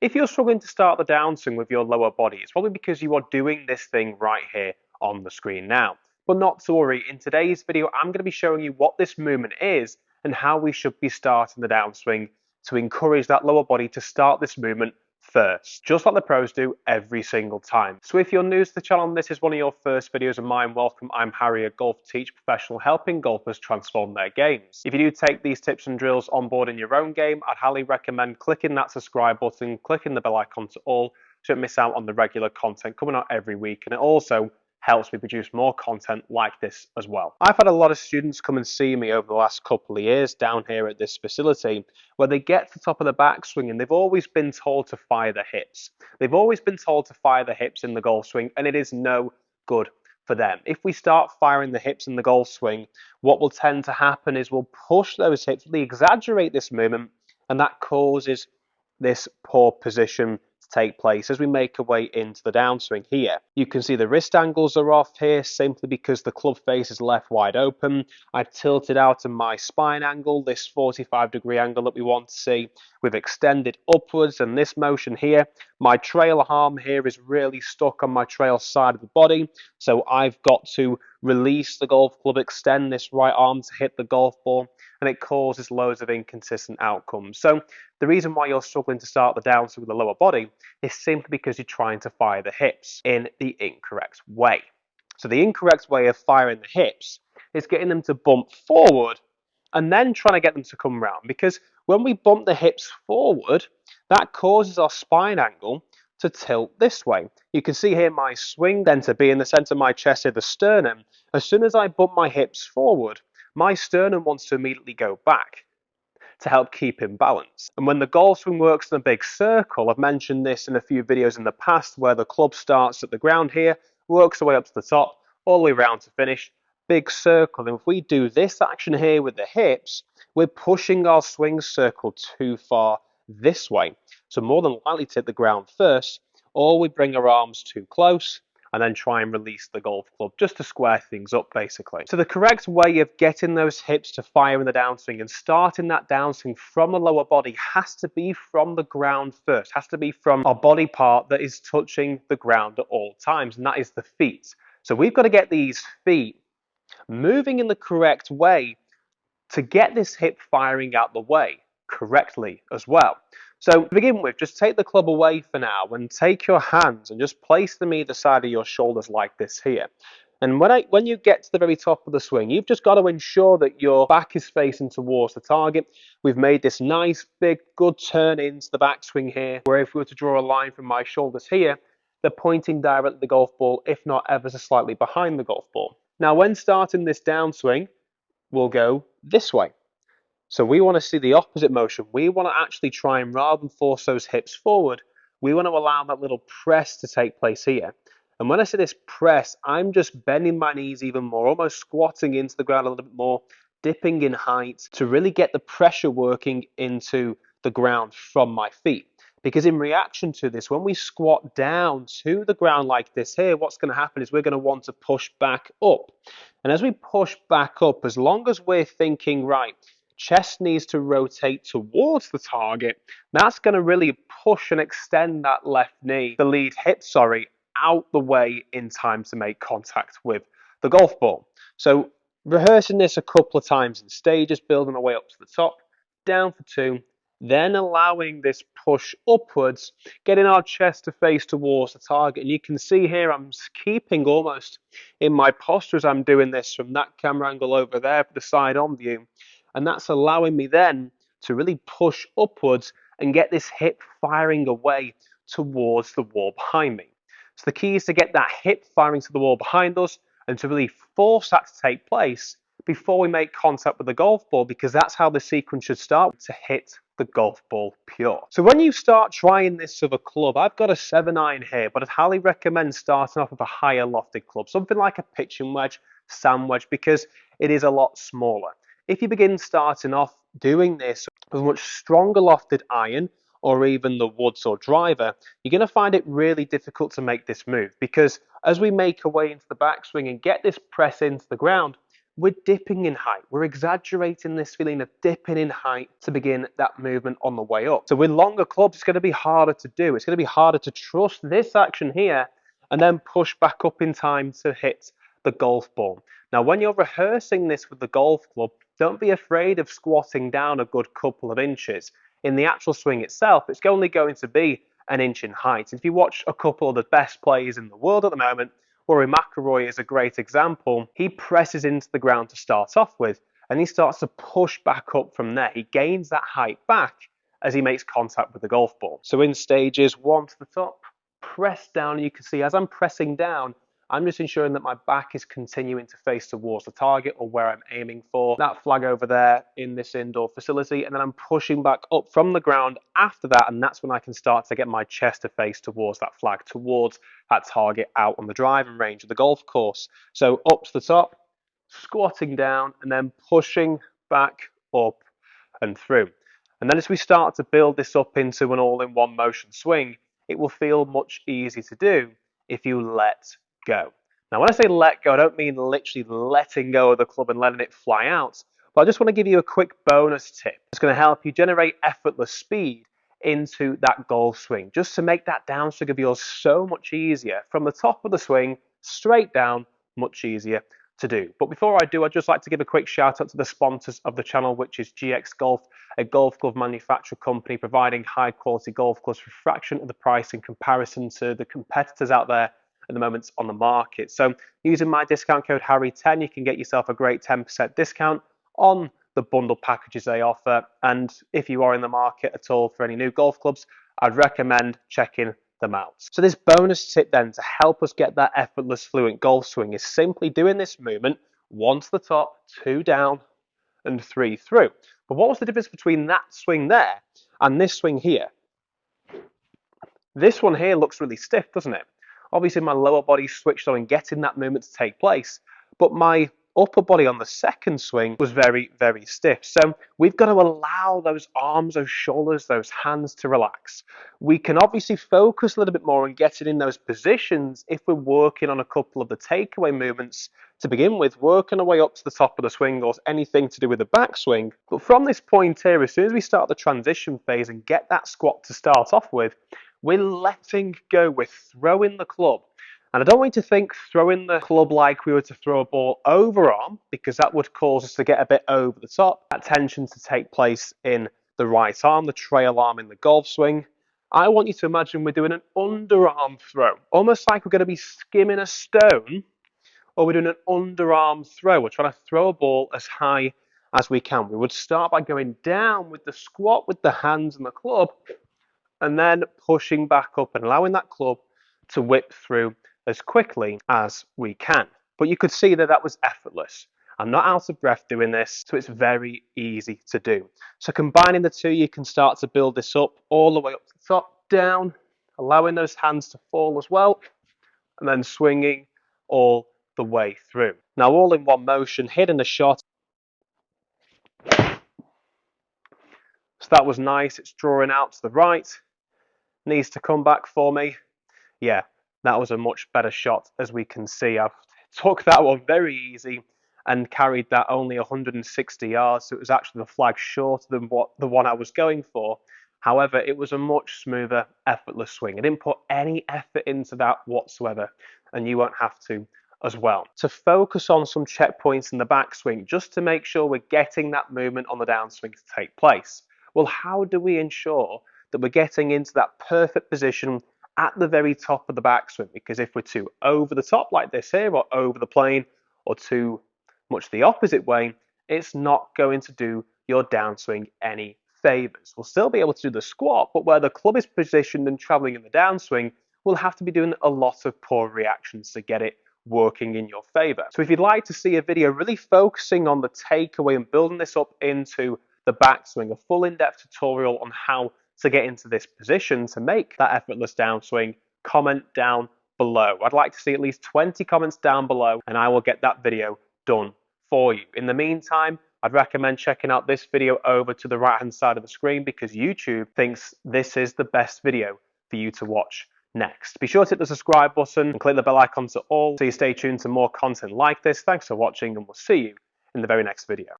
If you're struggling to start the downswing with your lower body, it's probably because you are doing this thing right here on the screen now. But not to worry, in today's video, I'm going to be showing you what this movement is and how we should be starting the downswing to encourage that lower body to start this movement first, just like the pros do every single time. So if you're new to the channel and this is one of your first videos of mine, welcome. I'm Harry, a golf teacher professional helping golfers transform their games. If you do take these tips and drills on board in your own game, I'd highly recommend clicking that subscribe button, clicking the bell icon to all, so you don't miss out on the regular content coming out every week. And it also helps me produce more content like this as well. I've had a lot of students come and see me over the last couple of years down here at this facility where they get to the top of the backswing and they've always been told to fire the hips. They've always been told to fire the hips in the golf swing, and it is no good for them. If we start firing the hips in the golf swing, what will tend to happen is we'll push those hips, we exaggerate this movement, and that causes this poor position to take place as we make our way into the downswing here. You can see the wrist angles are off here simply because the club face is left wide open. I've tilted out in my spine angle, this 45-degree angle that we want to see. We've extended upwards, and this motion here, my trail arm here is really stuck on my trail side of the body, so I've got to release the golf club, extend this right arm to hit the golf ball, and it causes loads of inconsistent outcomes. So the reason why you're struggling to start the downswing with the lower body is simply because you're trying to fire the hips in the incorrect way. So the incorrect way of firing the hips is getting them to bump forward and then trying to get them to come round, because when we bump the hips forward, that causes our spine angle to tilt this way. You can see here my swing then to be in the center of my chest here, the sternum. As soon as I bump my hips forward, my sternum wants to immediately go back to help keep in balance. And when the golf swing works in a big circle, I've mentioned this in a few videos in the past, where the club starts at the ground here, works the way up to the top, all the way around to finish, big circle. And if we do this action here with the hips, we're pushing our swing circle too far this way. So more than likely to hit the ground first, or we bring our arms too close and then try and release the golf club just to square things up, basically. So the correct way of getting those hips to fire in the downswing and starting that downswing from the lower body has to be from the ground first, has to be from our body part that is touching the ground at all times, and that is the feet. So we've got to get these feet moving in the correct way to get this hip firing out the way correctly as well. So to begin with, just take the club away for now and take your hands and just place them either side of your shoulders like this here. And when you get to the very top of the swing, you've just got to ensure that your back is facing towards the target. We've made this nice, big, good turn into the backswing here, where if we were to draw a line from my shoulders here, they're pointing directly at the golf ball, if not ever so slightly behind the golf ball. Now, when starting this downswing, we'll go this way. So we want to see the opposite motion. We want to actually try and, rather than force those hips forward, we want to allow that little press to take place here. And when I say this press, I'm just bending my knees even more, almost squatting into the ground a little bit more, dipping in height to really get the pressure working into the ground from my feet. Because in reaction to this, when we squat down to the ground like this here, what's going to happen is we're going to want to push back up. And as we push back up, as long as we're thinking, right, chest needs to rotate towards the target, that's going to really push and extend that left knee, the lead hip, out the way in time to make contact with the golf ball. So rehearsing this a couple of times in stages, building our way up to the top, down for two, then allowing this push upwards, getting our chest to face towards the target. And you can see here I'm keeping almost in my posture as I'm doing this from that camera angle over there for the side on view. And that's allowing me then to really push upwards and get this hip firing away towards the wall behind me. So the key is to get that hip firing to the wall behind us and to really force that to take place before we make contact with the golf ball, because that's how the sequence should start, to hit the golf ball pure. So when you start trying this with a club, I've got a 7-iron here, but I'd highly recommend starting off with a higher lofted club, something like a pitching wedge, sand wedge, because it is a lot smaller. If you begin starting off doing this with a much stronger lofted iron, or even the woods or driver, you're going to find it really difficult to make this move, because as we make our way into the backswing and get this press into the ground, we're dipping in height. We're exaggerating this feeling of dipping in height to begin that movement on the way up. So with longer clubs, it's going to be harder to do. It's going to be harder to trust this action here and then push back up in time to hit the golf ball. Now, when you're rehearsing this with the golf club, don't be afraid of squatting down a good couple of inches. In the actual swing itself, it's only going to be an inch in height. If you watch a couple of the best players in the world at the moment, Rory McIlroy is a great example. He presses into the ground to start off with, and he starts to push back up from there. He gains that height back as he makes contact with the golf ball. So in stages 1 to the top, press down, and you can see as I'm pressing down, I'm just ensuring that my back is continuing to face towards the target or where I'm aiming for. That flag over there in this indoor facility, and then I'm pushing back up from the ground after that, and that's when I can start to get my chest to face towards that flag, towards that target out on the driving range of the golf course. So up to the top, squatting down, and then pushing back up and through. And then as we start to build this up into an all-in-one motion swing, it will feel much easier to do if you let go. Now, when I say let go, I don't mean literally letting go of the club and letting it fly out, but I just want to give you a quick bonus tip. It's going to help you generate effortless speed into that golf swing, just to make that downswing of yours so much easier. From the top of the swing, straight down, much easier to do. But before I do, I'd just like to give a quick shout out to the sponsors of the channel, which is GX Golf, a golf glove manufacturer company providing high quality golf gloves for a fraction of the price in comparison to the competitors out there at the moment on the market. So using my discount code Harry10, you can get yourself a great 10% discount on the bundle packages they offer. And if you are in the market at all for any new golf clubs, I'd recommend checking them out. So this bonus tip then to help us get that effortless fluent golf swing is simply doing this movement 1 to the top, 2 down, and 3 through. But what was the difference between that swing there and this swing here? This one here looks really stiff, doesn't it? Obviously, my lower body switched on and getting that movement to take place, but my upper body on the second swing was very, very stiff. So we've got to allow those arms, those shoulders, those hands to relax. We can obviously focus a little bit more on getting in those positions if we're working on a couple of the takeaway movements to begin with, working our way up to the top of the swing or anything to do with the backswing. But from this point here, as soon as we start the transition phase and get that squat to start off with, we're letting go, we're throwing the club. And I don't want you to think throwing the club like we were to throw a ball overarm, because that would cause us to get a bit over the top. That tension to take place in the right arm, the trail arm in the golf swing. I want you to imagine we're doing an underarm throw, almost like we're going to be skimming a stone, or we're doing an underarm throw. We're trying to throw a ball as high as we can. We would start by going down with the squat with the hands and the club, and then pushing back up and allowing that club to whip through as quickly as we can. But you could see that that was effortless. I'm not out of breath doing this, so it's very easy to do. So combining the two, you can start to build this up all the way up to the top, down, allowing those hands to fall as well, and then swinging all the way through. Now, all in one motion, hitting the shot. So that was nice. It's drawing out to the right. Needs to come back for me. Yeah, that was a much better shot, as we can see. I've took that one very easy and carried that only 160 yards, so it was actually the flag shorter than what the one I was going for. However, it was a much smoother, effortless swing. I didn't put any effort into that whatsoever, and you won't have to as well. To focus on some checkpoints in the backswing, just to make sure we're getting that movement on the downswing to take place. Well, how do we ensure that we're getting into that perfect position at the very top of the backswing? Because if we're too over the top like this here, or over the plane, or too much the opposite way, it's not going to do your downswing any favors. We'll still be able to do the squat, but where the club is positioned and traveling in the downswing, we'll have to be doing a lot of poor reactions to get it working in your favor. So if you'd like to see a video really focusing on the takeaway and building this up into the backswing, a full in-depth tutorial on how to get into this position to make that effortless downswing, comment down below. I'd like to see at least 20 comments down below, and I will get that video done for you. In the meantime, I'd recommend checking out this video over to the right hand side of the screen, because YouTube thinks this is the best video for you to watch next. Be sure to hit the subscribe button and click the bell icon to all, so you stay tuned to more content like this. Thanks for watching, and we'll see you in the very next video.